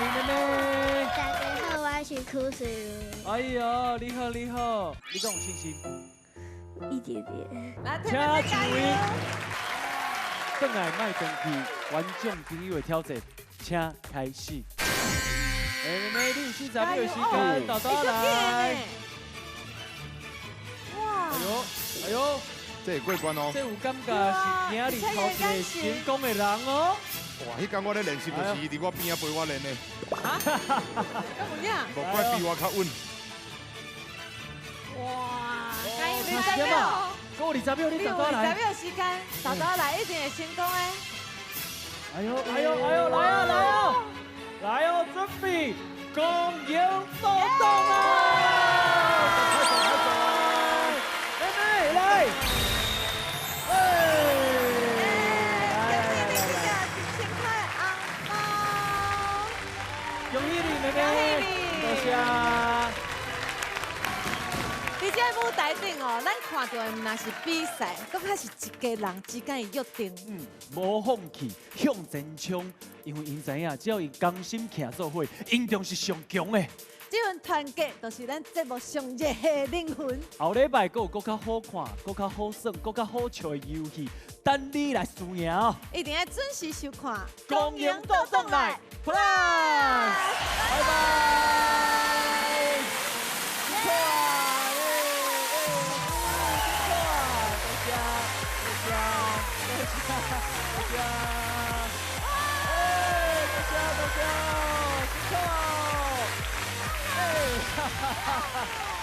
[SPEAKER 1] 迎妹妹。
[SPEAKER 7] 大家好，我是酷水如。
[SPEAKER 1] 哎呦，你好，你敢有信心？
[SPEAKER 7] 一点点。
[SPEAKER 2] 来，
[SPEAKER 1] 请
[SPEAKER 2] 加油！
[SPEAKER 1] 转来卖转去，观众朋友的挑战，请开始。哎，妹妹，你有40秒的时间，豆豆来。
[SPEAKER 2] 哇！
[SPEAKER 1] 哎呦，
[SPEAKER 15] 这会过关哦。
[SPEAKER 1] 这有感觉是今日头一个成功的人哦。
[SPEAKER 15] 哇，迄天我咧练习就是伊伫我边仔陪我练的。
[SPEAKER 2] 啊？咁有影？
[SPEAKER 15] 无怪比我较稳。
[SPEAKER 14] 哇！加油
[SPEAKER 1] 20秒，给我20秒，你豆豆来。
[SPEAKER 2] 20秒时间，豆豆来一定会成功的。
[SPEAKER 1] 哎呦，来哦，准备，公营动动啊！妹妹来，恭喜你，妹妹，多谢。
[SPEAKER 2] 伫这舞台顶哦，咱看到的毋那是比赛，搁较是一家人之间的约定。
[SPEAKER 1] 无放弃，向前冲，因为因知影，只要因甘心徛做伙，因就是上强的。
[SPEAKER 2] 这份团结，就是咱节目上热的灵魂。
[SPEAKER 1] 后礼拜还有更较好看、更较好耍、更较好笑的游戏，等你来输赢哦！
[SPEAKER 2] 一定要准时收看《
[SPEAKER 1] 公营动动来 Plus》，拜拜。哈哈哈哈。